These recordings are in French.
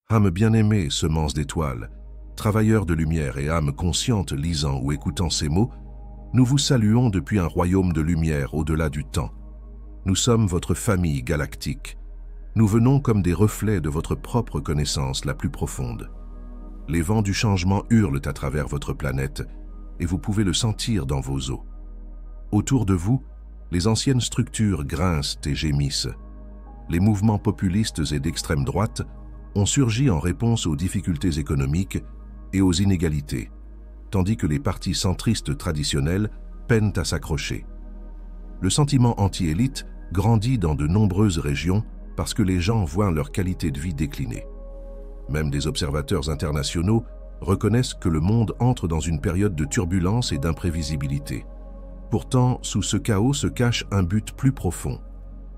Âme bien-aimée, semence d'étoiles, travailleurs de lumière et âme consciente lisant ou écoutant ces mots, nous vous saluons depuis un royaume de lumière au-delà du temps. Nous sommes votre famille galactique. Nous venons comme des reflets de votre propre connaissance la plus profonde. Les vents du changement hurlent à travers votre planète et vous pouvez le sentir dans vos os. Autour de vous, les anciennes structures grincent et gémissent. Les mouvements populistes et d'extrême droite ont surgi en réponse aux difficultés économiques et aux inégalités, tandis que les partis centristes traditionnels peinent à s'accrocher. Le sentiment anti-élite grandit dans de nombreuses régions parce que les gens voient leur qualité de vie décliner. Même des observateurs internationaux reconnaissent que le monde entre dans une période de turbulence et d'imprévisibilité. Pourtant, sous ce chaos se cache un but plus profond.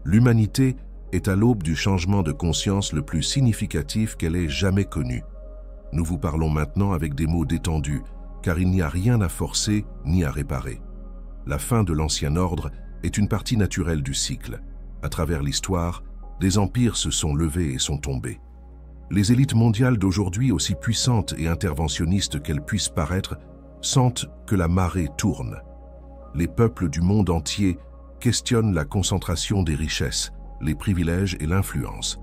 L'humanité est à l'aube du changement de conscience le plus significatif qu'elle ait jamais connu. Nous vous parlons maintenant avec des mots détendus, car il n'y a rien à forcer ni à réparer. La fin de l'ancien ordre est une partie naturelle du cycle. À travers l'histoire, des empires se sont levés et sont tombés. Les élites mondiales d'aujourd'hui, aussi puissantes et interventionnistes qu'elles puissent paraître, sentent que la marée tourne. Les peuples du monde entier questionnent la concentration des richesses, les privilèges et l'influence.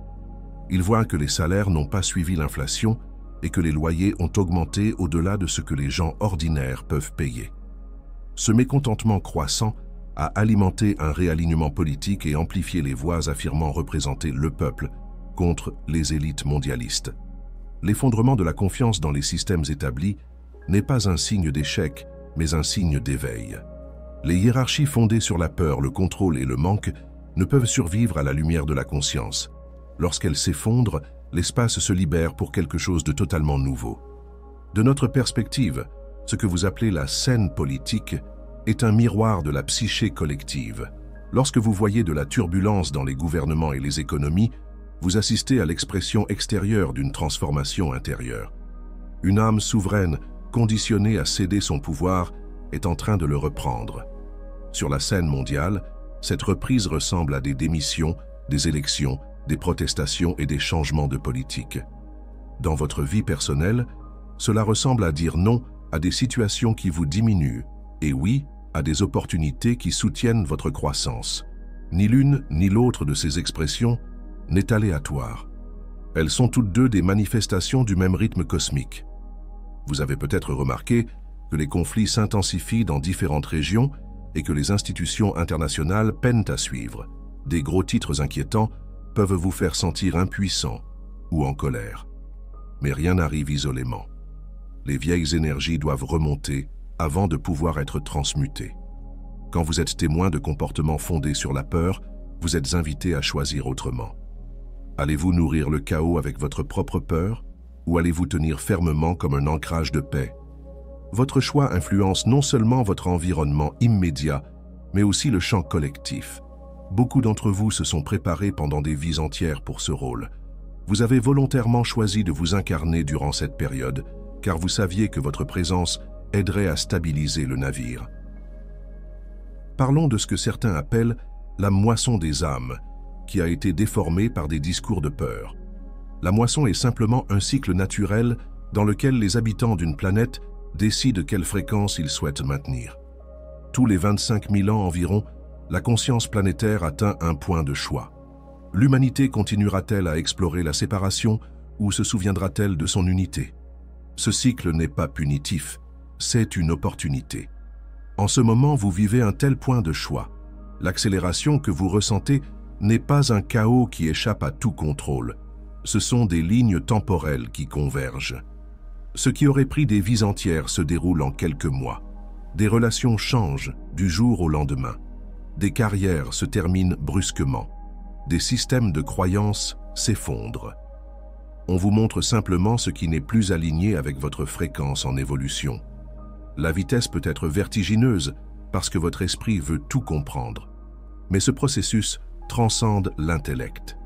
Ils voient que les salaires n'ont pas suivi l'inflation et que les loyers ont augmenté au-delà de ce que les gens ordinaires peuvent payer. Ce mécontentement croissant a alimenté un réalignement politique et amplifié les voix affirmant représenter le peuple contre les élites mondialistes. L'effondrement de la confiance dans les systèmes établis n'est pas un signe d'échec, mais un signe d'éveil. Les hiérarchies fondées sur la peur, le contrôle et le manque ne peuvent survivre à la lumière de la conscience. Lorsqu'elles s'effondrent, l'espace se libère pour quelque chose de totalement nouveau. De notre perspective, ce que vous appelez la scène politique est un miroir de la psyché collective. Lorsque vous voyez de la turbulence dans les gouvernements et les économies, vous assistez à l'expression extérieure d'une transformation intérieure. Une âme souveraine, conditionnée à céder son pouvoir, est en train de le reprendre. Sur la scène mondiale, cette reprise ressemble à des démissions, des élections, des protestations et des changements de politique. Dans votre vie personnelle, cela ressemble à dire non à des situations qui vous diminuent et oui à des opportunités qui soutiennent votre croissance. Ni l'une ni l'autre de ces expressions n'est aléatoire. Elles sont toutes deux des manifestations du même rythme cosmique. Vous avez peut-être remarqué que les conflits s'intensifient dans différentes régions et que les institutions internationales peinent à suivre. Des gros titres inquiétants peuvent vous faire sentir impuissant ou en colère. Mais rien n'arrive isolément. Les vieilles énergies doivent remonter avant de pouvoir être transmutées. Quand vous êtes témoin de comportements fondés sur la peur, vous êtes invité à choisir autrement. Allez-vous nourrir le chaos avec votre propre peur ou allez-vous tenir fermement comme un ancrage de paix? Votre choix influence non seulement votre environnement immédiat, mais aussi le champ collectif. Beaucoup d'entre vous se sont préparés pendant des vies entières pour ce rôle. Vous avez volontairement choisi de vous incarner durant cette période, car vous saviez que votre présence aiderait à stabiliser le navire. Parlons de ce que certains appellent la moisson des âmes, qui a été déformée par des discours de peur. La moisson est simplement un cycle naturel dans lequel les habitants d'une planète décident quelle fréquence ils souhaitent maintenir. Tous les 25 000 ans environ, la conscience planétaire atteint un point de choix. L'humanité continuera-t-elle à explorer la séparation ou se souviendra-t-elle de son unité? Ce cycle n'est pas punitif, c'est une opportunité. En ce moment, vous vivez un tel point de choix. L'accélération que vous ressentez n'est pas un chaos qui échappe à tout contrôle. Ce sont des lignes temporelles qui convergent. Ce qui aurait pris des vies entières se déroule en quelques mois. Des relations changent du jour au lendemain. Des carrières se terminent brusquement. Des systèmes de croyances s'effondrent. On vous montre simplement ce qui n'est plus aligné avec votre fréquence en évolution. La vitesse peut être vertigineuse parce que votre esprit veut tout comprendre. Mais ce processus transcende l'intellect.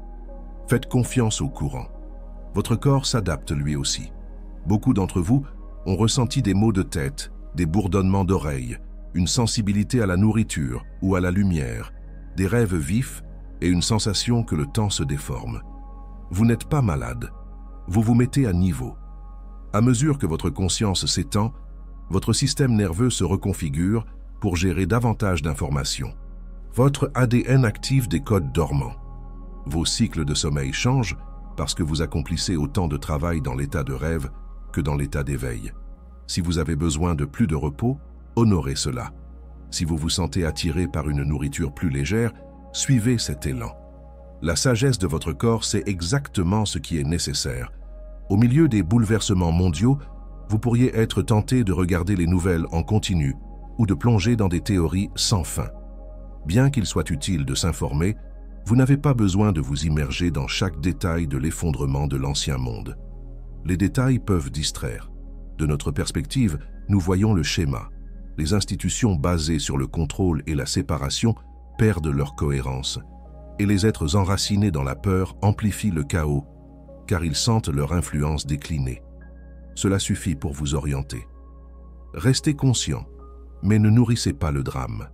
Faites confiance au courant. Votre corps s'adapte lui aussi. Beaucoup d'entre vous ont ressenti des maux de tête, des bourdonnements d'oreilles, une sensibilité à la nourriture ou à la lumière, des rêves vifs et une sensation que le temps se déforme. Vous n'êtes pas malade. vous vous mettez à niveau. À mesure que votre conscience s'étend, votre système nerveux se reconfigure pour gérer davantage d'informations. Votre ADN active des codes dormants. Vos cycles de sommeil changent parce que vous accomplissez autant de travail dans l'état de rêve que dans l'état d'éveil. Si vous avez besoin de plus de repos, honorez cela. Si vous vous sentez attiré par une nourriture plus légère, suivez cet élan. La sagesse de votre corps sait exactement ce qui est nécessaire. Au milieu des bouleversements mondiaux, vous pourriez être tenté de regarder les nouvelles en continu ou de plonger dans des théories sans fin. Bien qu'il soit utile de s'informer, vous n'avez pas besoin de vous immerger dans chaque détail de l'effondrement de l'ancien monde. Les détails peuvent distraire. De notre perspective, nous voyons le schéma. Les institutions basées sur le contrôle et la séparation perdent leur cohérence, et les êtres enracinés dans la peur amplifient le chaos, car ils sentent leur influence décliner. Cela suffit pour vous orienter. Restez conscient, mais ne nourrissez pas le drame.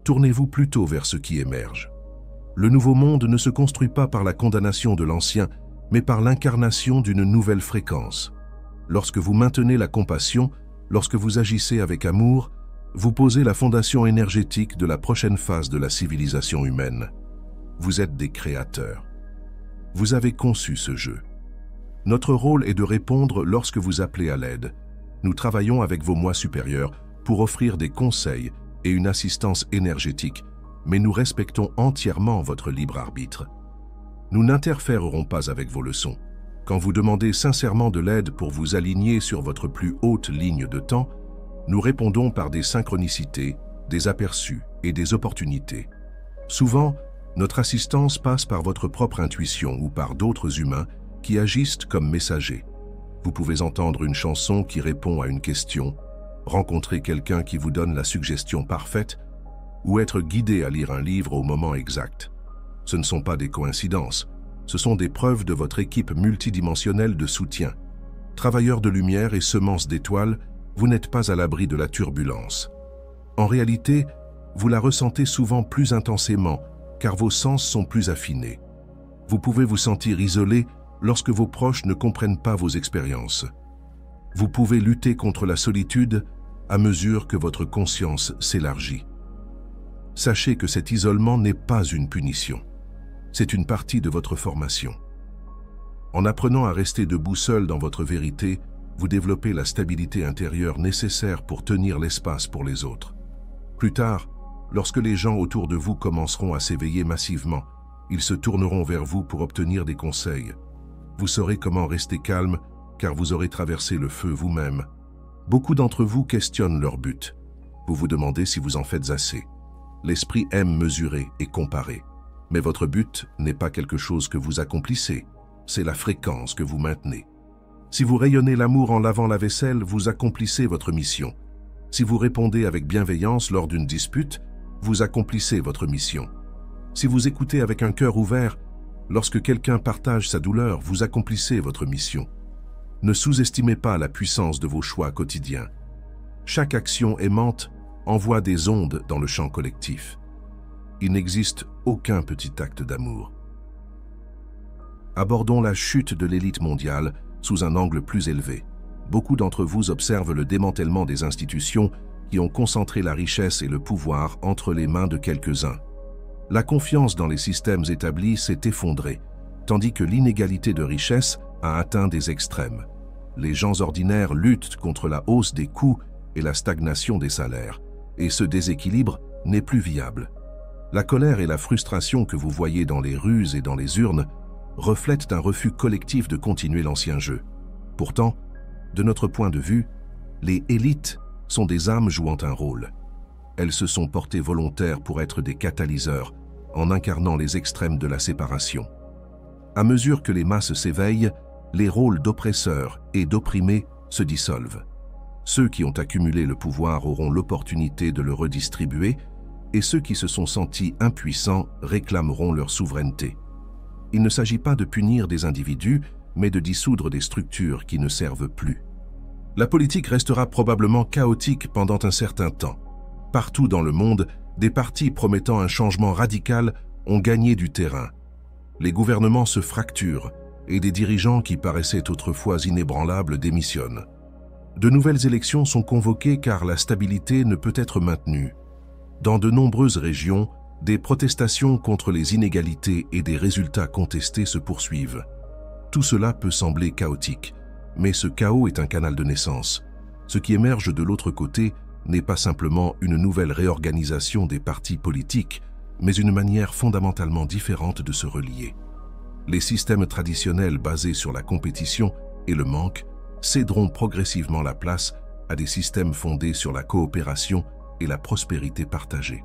Tournez-vous plutôt vers ce qui émerge. Le nouveau monde ne se construit pas par la condamnation de l'ancien, mais par l'incarnation d'une nouvelle fréquence. Lorsque vous maintenez la compassion, lorsque vous agissez avec amour, vous posez la fondation énergétique de la prochaine phase de la civilisation humaine. Vous êtes des créateurs. Vous avez conçu ce jeu. Notre rôle est de répondre lorsque vous appelez à l'aide. Nous travaillons avec vos moi supérieurs pour offrir des conseils et une assistance énergétique, mais nous respectons entièrement votre libre arbitre. Nous n'interférerons pas avec vos leçons. Quand vous demandez sincèrement de l'aide pour vous aligner sur votre plus haute ligne de temps, nous répondons par des synchronicités, des aperçus et des opportunités. Souvent, notre assistance passe par votre propre intuition ou par d'autres humains qui agissent comme messagers. Vous pouvez entendre une chanson qui répond à une question, rencontrer quelqu'un qui vous donne la suggestion parfaite ou être guidé à lire un livre au moment exact. Ce ne sont pas des coïncidences, ce sont des preuves de votre équipe multidimensionnelle de soutien. Travailleurs de lumière et semences d'étoiles, vous n'êtes pas à l'abri de la turbulence. En réalité, vous la ressentez souvent plus intensément car vos sens sont plus affinés. Vous pouvez vous sentir isolé lorsque vos proches ne comprennent pas vos expériences. Vous pouvez lutter contre la solitude à mesure que votre conscience s'élargit. Sachez que cet isolement n'est pas une punition. C'est une partie de votre formation. En apprenant à rester debout seul dans votre vérité, vous développez la stabilité intérieure nécessaire pour tenir l'espace pour les autres. Plus tard, lorsque les gens autour de vous commenceront à s'éveiller massivement, ils se tourneront vers vous pour obtenir des conseils. Vous saurez comment rester calme, car vous aurez traversé le feu vous-même. Beaucoup d'entre vous questionnent leur but. Vous vous demandez si vous en faites assez. L'esprit aime mesurer et comparer. Mais votre but n'est pas quelque chose que vous accomplissez, c'est la fréquence que vous maintenez. Si vous rayonnez l'amour en lavant la vaisselle, vous accomplissez votre mission. Si vous répondez avec bienveillance lors d'une dispute, vous accomplissez votre mission. Si vous écoutez avec un cœur ouvert, lorsque quelqu'un partage sa douleur, vous accomplissez votre mission. Ne sous-estimez pas la puissance de vos choix quotidiens. Chaque action aimante envoie des ondes dans le champ collectif. Il n'existe aucun petit acte d'amour. Abordons la chute de l'élite mondiale sous un angle plus élevé. Beaucoup d'entre vous observent le démantèlement des institutions qui ont concentré la richesse et le pouvoir entre les mains de quelques-uns. La confiance dans les systèmes établis s'est effondrée, tandis que l'inégalité de richesse a atteint des extrêmes. Les gens ordinaires luttent contre la hausse des coûts et la stagnation des salaires, et ce déséquilibre n'est plus viable. La colère et la frustration que vous voyez dans les rues et dans les urnes reflètent un refus collectif de continuer l'ancien jeu. Pourtant, de notre point de vue, les élites sont des âmes jouant un rôle. Elles se sont portées volontaires pour être des catalyseurs, en incarnant les extrêmes de la séparation. À mesure que les masses s'éveillent, les rôles d'oppresseurs et d'opprimés se dissolvent. Ceux qui ont accumulé le pouvoir auront l'opportunité de le redistribuer, et ceux qui se sont sentis impuissants réclameront leur souveraineté. Il ne s'agit pas de punir des individus, mais de dissoudre des structures qui ne servent plus. La politique restera probablement chaotique pendant un certain temps. Partout dans le monde, des partis promettant un changement radical ont gagné du terrain. Les gouvernements se fracturent, et des dirigeants qui paraissaient autrefois inébranlables démissionnent. De nouvelles élections sont convoquées car la stabilité ne peut être maintenue. Dans de nombreuses régions, des protestations contre les inégalités et des résultats contestés se poursuivent. Tout cela peut sembler chaotique, mais ce chaos est un canal de naissance. Ce qui émerge de l'autre côté n'est pas simplement une nouvelle réorganisation des partis politiques, mais une manière fondamentalement différente de se relier. Les systèmes traditionnels basés sur la compétition et le manque céderont progressivement la place à des systèmes fondés sur la coopération et la prospérité partagée.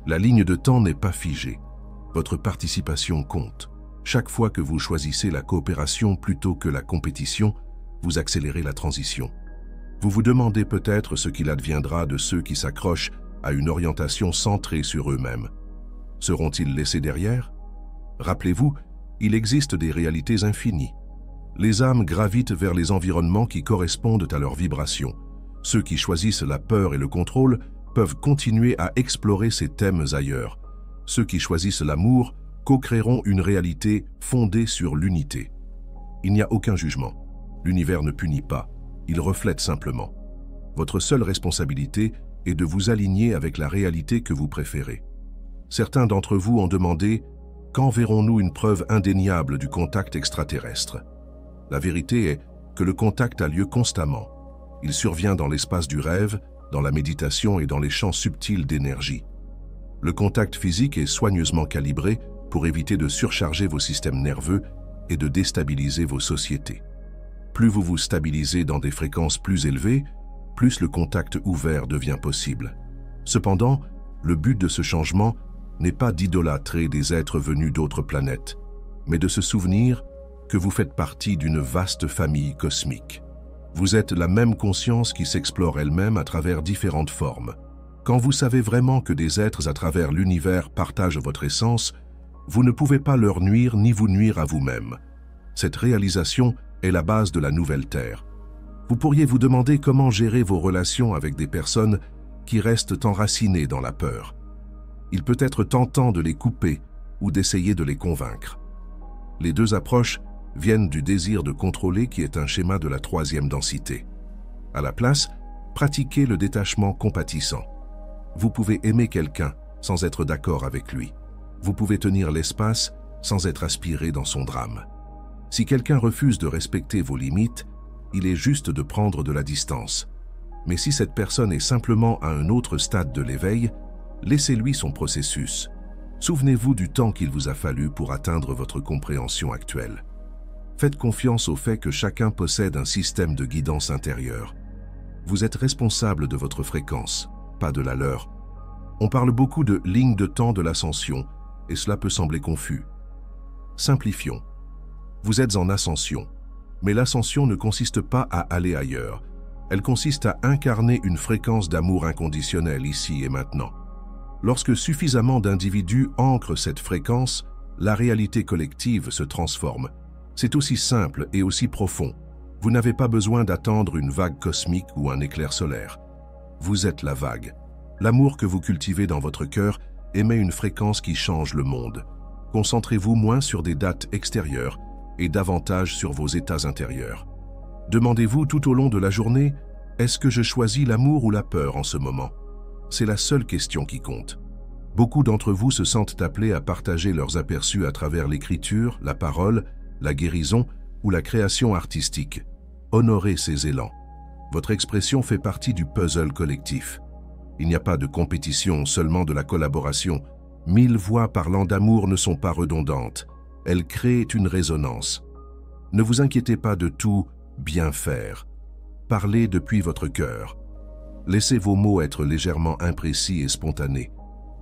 La ligne de temps n'est pas figée. Votre participation compte. Chaque fois que vous choisissez la coopération plutôt que la compétition, vous accélérez la transition. Vous vous demandez peut-être ce qu'il adviendra de ceux qui s'accrochent à une orientation centrée sur eux-mêmes. Seront-ils laissés derrière? Rappelez-vous, il existe des réalités infinies. Les âmes gravitent vers les environnements qui correspondent à leurs vibrations. Ceux qui choisissent la peur et le contrôle peuvent continuer à explorer ces thèmes ailleurs. Ceux qui choisissent l'amour co-créeront une réalité fondée sur l'unité. Il n'y a aucun jugement. L'univers ne punit pas, il reflète simplement. Votre seule responsabilité est de vous aligner avec la réalité que vous préférez. Certains d'entre vous ont demandé « Quand verrons-nous une preuve indéniable du contact extraterrestre ?» La vérité est que le contact a lieu constamment. Il survient dans l'espace du rêve, dans la méditation et dans les champs subtils d'énergie. Le contact physique est soigneusement calibré pour éviter de surcharger vos systèmes nerveux et de déstabiliser vos sociétés. Plus vous vous stabilisez dans des fréquences plus élevées, plus le contact ouvert devient possible. Cependant, le but de ce changement n'est pas d'idolâtrer des êtres venus d'autres planètes, mais de se souvenir que vous faites partie d'une vaste famille cosmique. Vous êtes la même conscience qui s'explore elle-même à travers différentes formes. Quand vous savez vraiment que des êtres à travers l'univers partagent votre essence, vous ne pouvez pas leur nuire ni vous nuire à vous-même. Cette réalisation est la base de la nouvelle Terre. Vous pourriez vous demander comment gérer vos relations avec des personnes qui restent enracinées dans la peur. Il peut être tentant de les couper ou d'essayer de les convaincre. Les deux approches viennent du désir de contrôler qui est un schéma de la troisième densité. À la place, pratiquez le détachement compatissant. Vous pouvez aimer quelqu'un sans être d'accord avec lui. Vous pouvez tenir l'espace sans être aspiré dans son drame. Si quelqu'un refuse de respecter vos limites, il est juste de prendre de la distance. Mais si cette personne est simplement à un autre stade de l'éveil, laissez-lui son processus. Souvenez-vous du temps qu'il vous a fallu pour atteindre votre compréhension actuelle. Faites confiance au fait que chacun possède un système de guidance intérieure. Vous êtes responsable de votre fréquence, pas de la leur. On parle beaucoup de ligne de temps de l'ascension, et cela peut sembler confus. Simplifions. Vous êtes en ascension, mais l'ascension ne consiste pas à aller ailleurs. Elle consiste à incarner une fréquence d'amour inconditionnel ici et maintenant. Lorsque suffisamment d'individus ancrent cette fréquence, la réalité collective se transforme. C'est aussi simple et aussi profond. Vous n'avez pas besoin d'attendre une vague cosmique ou un éclair solaire. Vous êtes la vague. L'amour que vous cultivez dans votre cœur émet une fréquence qui change le monde. Concentrez-vous moins sur des dates extérieures et davantage sur vos états intérieurs. Demandez-vous tout au long de la journée, est-ce que je choisis l'amour ou la peur en ce moment? C'est la seule question qui compte. Beaucoup d'entre vous se sentent appelés à partager leurs aperçus à travers l'écriture, la parole, la guérison ou la création artistique. Honorez ces élans. Votre expression fait partie du puzzle collectif. Il n'y a pas de compétition, seulement de la collaboration. 1000 voix parlant d'amour ne sont pas redondantes. Elles créent une résonance. Ne vous inquiétez pas de tout bien faire. Parlez depuis votre cœur. Laissez vos mots être légèrement imprécis et spontanés.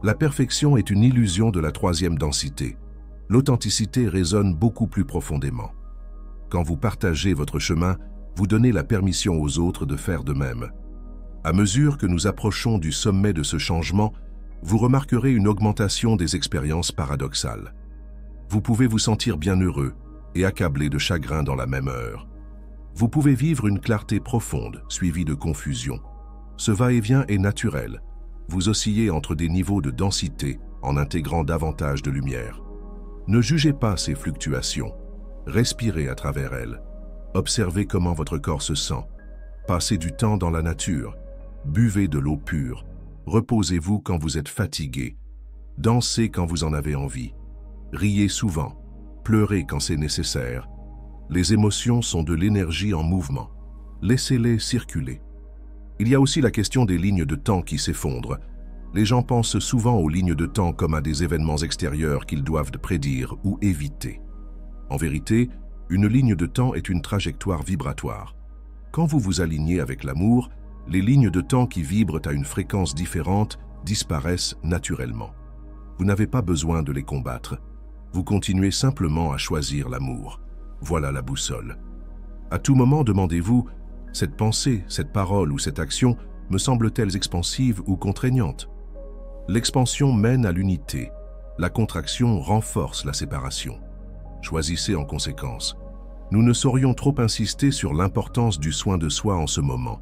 La perfection est une illusion de la troisième densité. L'authenticité résonne beaucoup plus profondément. Quand vous partagez votre chemin, vous donnez la permission aux autres de faire de même. À mesure que nous approchons du sommet de ce changement, vous remarquerez une augmentation des expériences paradoxales. Vous pouvez vous sentir bien heureux et accablé de chagrin dans la même heure. Vous pouvez vivre une clarté profonde, suivie de confusion. Ce va-et-vient est naturel. Vous oscillez entre des niveaux de densité en intégrant davantage de lumière. Ne jugez pas ces fluctuations. Respirez à travers elles. Observez comment votre corps se sent. Passez du temps dans la nature. Buvez de l'eau pure. Reposez-vous quand vous êtes fatigué. Dansez quand vous en avez envie. Riez souvent. Pleurez quand c'est nécessaire. Les émotions sont de l'énergie en mouvement. Laissez-les circuler. Il y a aussi la question des lignes de temps qui s'effondrent. Les gens pensent souvent aux lignes de temps comme à des événements extérieurs qu'ils doivent prédire ou éviter. En vérité, une ligne de temps est une trajectoire vibratoire. Quand vous vous alignez avec l'amour, les lignes de temps qui vibrent à une fréquence différente disparaissent naturellement. Vous n'avez pas besoin de les combattre. Vous continuez simplement à choisir l'amour. Voilà la boussole. À tout moment, demandez-vous, cette pensée, cette parole ou cette action me semble-t-elle expansive ou contraignante? L'expansion mène à l'unité. La contraction renforce la séparation. Choisissez en conséquence. Nous ne saurions trop insister sur l'importance du soin de soi en ce moment.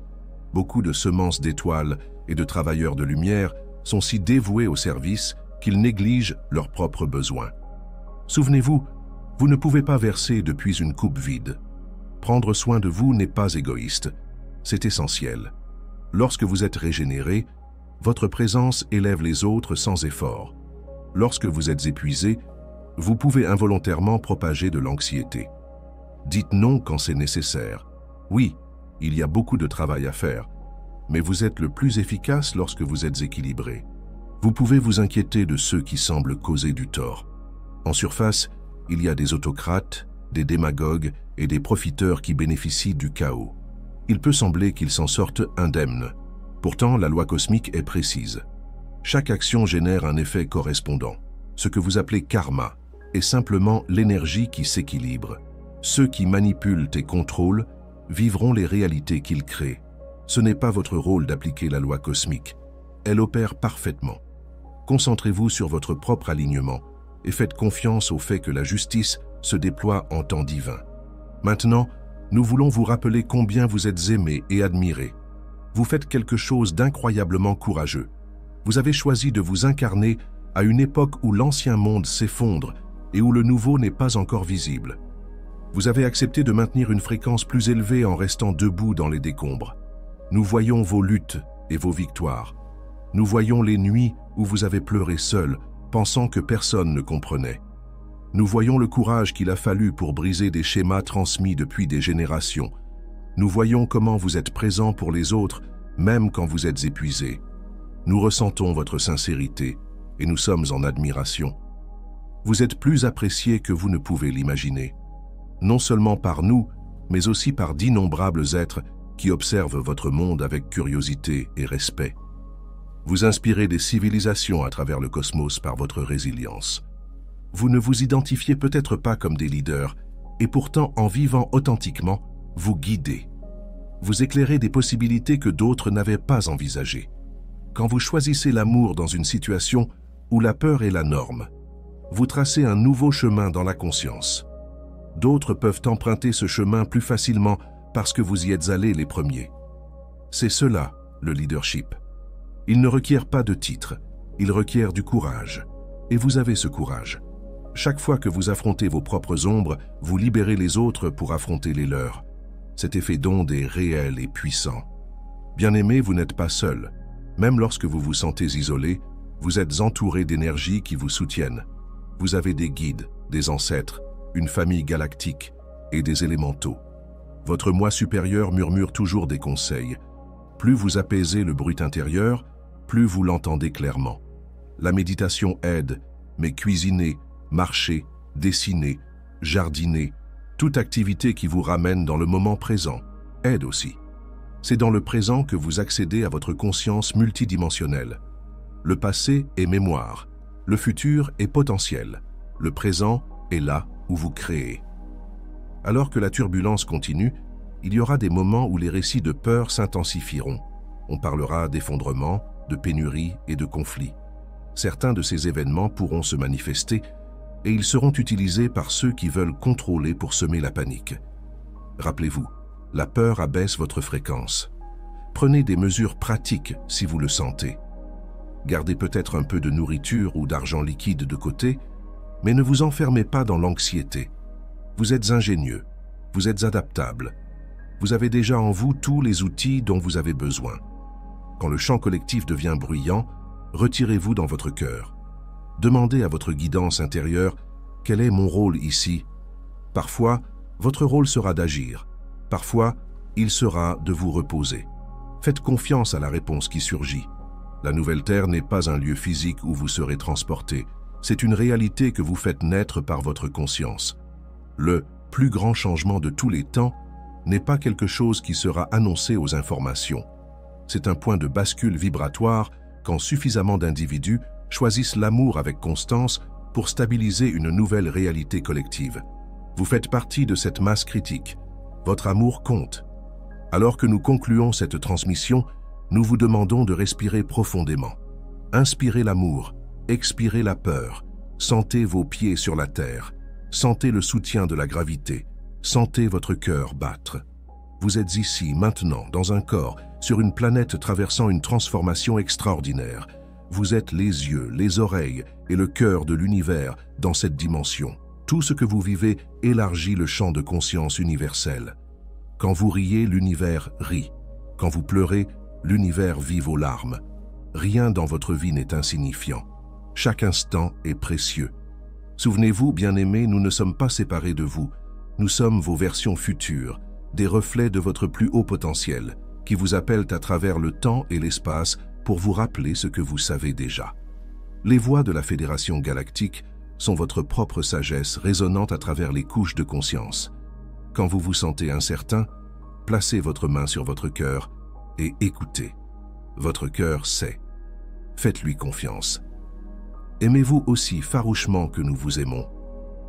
Beaucoup de semences d'étoiles et de travailleurs de lumière sont si dévoués au service qu'ils négligent leurs propres besoins. Souvenez-vous, vous ne pouvez pas verser depuis une coupe vide. Prendre soin de vous n'est pas égoïste, c'est essentiel. Lorsque vous êtes régénéré, votre présence élève les autres sans effort. Lorsque vous êtes épuisé, vous pouvez involontairement propager de l'anxiété. Dites non quand c'est nécessaire. Oui, il y a beaucoup de travail à faire, mais vous êtes le plus efficace lorsque vous êtes équilibré. Vous pouvez vous inquiéter de ceux qui semblent causer du tort. En surface, il y a des autocrates, des démagogues et des profiteurs qui bénéficient du chaos. Il peut sembler qu'ils s'en sortent indemnes. Pourtant, la loi cosmique est précise. Chaque action génère un effet correspondant. Ce que vous appelez karma est simplement l'énergie qui s'équilibre. Ceux qui manipulent et contrôlent vivront les réalités qu'ils créent. Ce n'est pas votre rôle d'appliquer la loi cosmique. Elle opère parfaitement. Concentrez-vous sur votre propre alignement et faites confiance au fait que la justice se déploie en temps divin. Maintenant, nous voulons vous rappeler combien vous êtes aimé et admiré. Vous faites quelque chose d'incroyablement courageux. Vous avez choisi de vous incarner à une époque où l'ancien monde s'effondre et où le nouveau n'est pas encore visible. Vous avez accepté de maintenir une fréquence plus élevée en restant debout dans les décombres. Nous voyons vos luttes et vos victoires. Nous voyons les nuits où vous avez pleuré seul, pensant que personne ne comprenait. Nous voyons le courage qu'il a fallu pour briser des schémas transmis depuis des générations. Nous voyons comment vous êtes présent pour les autres, même quand vous êtes épuisé. Nous ressentons votre sincérité et nous sommes en admiration. Vous êtes plus apprécié que vous ne pouvez l'imaginer. Non seulement par nous, mais aussi par d'innombrables êtres qui observent votre monde avec curiosité et respect. Vous inspirez des civilisations à travers le cosmos par votre résilience. Vous ne vous identifiez peut-être pas comme des leaders, et pourtant, en vivant authentiquement, vous guidez. Vous éclairez des possibilités que d'autres n'avaient pas envisagées. Quand vous choisissez l'amour dans une situation où la peur est la norme, vous tracez un nouveau chemin dans la conscience. D'autres peuvent emprunter ce chemin plus facilement parce que vous y êtes allés les premiers. C'est cela, le leadership. Il ne requiert pas de titre, il requiert du courage. Et vous avez ce courage. Chaque fois que vous affrontez vos propres ombres, vous libérez les autres pour affronter les leurs. Cet effet d'onde est réel et puissant. Bien-aimé, vous n'êtes pas seul. Même lorsque vous vous sentez isolé, vous êtes entouré d'énergies qui vous soutiennent. Vous avez des guides, des ancêtres, une famille galactique et des élémentaux. Votre moi supérieur murmure toujours des conseils. Plus vous apaisez le bruit intérieur, plus vous l'entendez clairement. La méditation aide, mais cuisiner, marcher, dessiner, jardiner, toute activité qui vous ramène dans le moment présent aide aussi. C'est dans le présent que vous accédez à votre conscience multidimensionnelle. Le passé est mémoire, le futur est potentiel, le présent est là où vous créez. Alors que la turbulence continue, il y aura des moments où les récits de peur s'intensifieront. On parlera d'effondrement, de pénurie et de conflits. Certains de ces événements pourront se manifester et ils seront utilisés par ceux qui veulent contrôler pour semer la panique. Rappelez-vous, la peur abaisse votre fréquence. Prenez des mesures pratiques si vous le sentez. Gardez peut-être un peu de nourriture ou d'argent liquide de côté, mais ne vous enfermez pas dans l'anxiété. Vous êtes ingénieux, vous êtes adaptable. Vous avez déjà en vous tous les outils dont vous avez besoin. Quand le champ collectif devient bruyant, retirez-vous dans votre cœur. Demandez à votre guidance intérieure « Quel est mon rôle ici ?» Parfois, votre rôle sera d'agir. Parfois, il sera de vous reposer. Faites confiance à la réponse qui surgit. La nouvelle Terre n'est pas un lieu physique où vous serez transporté. C'est une réalité que vous faites naître par votre conscience. Le plus grand changement de tous les temps n'est pas quelque chose qui sera annoncé aux informations. C'est un point de bascule vibratoire quand suffisamment d'individus choisissent l'amour avec constance pour stabiliser une nouvelle réalité collective. Vous faites partie de cette masse critique. Votre amour compte. Alors que nous concluons cette transmission, nous vous demandons de respirer profondément. Inspirez l'amour, expirez la peur, sentez vos pieds sur la terre, sentez le soutien de la gravité, sentez votre cœur battre. Vous êtes ici, maintenant, dans un corps, sur une planète traversant une transformation extraordinaire. Vous êtes les yeux, les oreilles et le cœur de l'univers dans cette dimension. Tout ce que vous vivez élargit le champ de conscience universel. Quand vous riez, l'univers rit. Quand vous pleurez, l'univers vit vos larmes. Rien dans votre vie n'est insignifiant. Chaque instant est précieux. Souvenez-vous, bien-aimés, nous ne sommes pas séparés de vous. Nous sommes vos versions futures, des reflets de votre plus haut potentiel, qui vous appellent à travers le temps et l'espace pour vous rappeler ce que vous savez déjà. Les voix de la Fédération Galactique sont votre propre sagesse résonnant à travers les couches de conscience. Quand vous vous sentez incertain, placez votre main sur votre cœur et écoutez. Votre cœur sait. Faites-lui confiance. Aimez-vous aussi farouchement que nous vous aimons,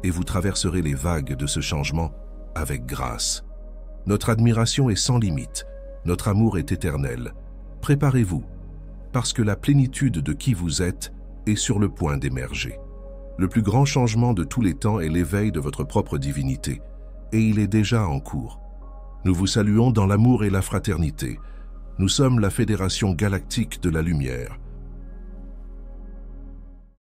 et vous traverserez les vagues de ce changement avec grâce. Notre admiration est sans limite, notre amour est éternel. Préparez-vous, parce que la plénitude de qui vous êtes est sur le point d'émerger. Le plus grand changement de tous les temps est l'éveil de votre propre divinité, et il est déjà en cours. Nous vous saluons dans l'amour et la fraternité. Nous sommes la Fédération Galactique de la Lumière.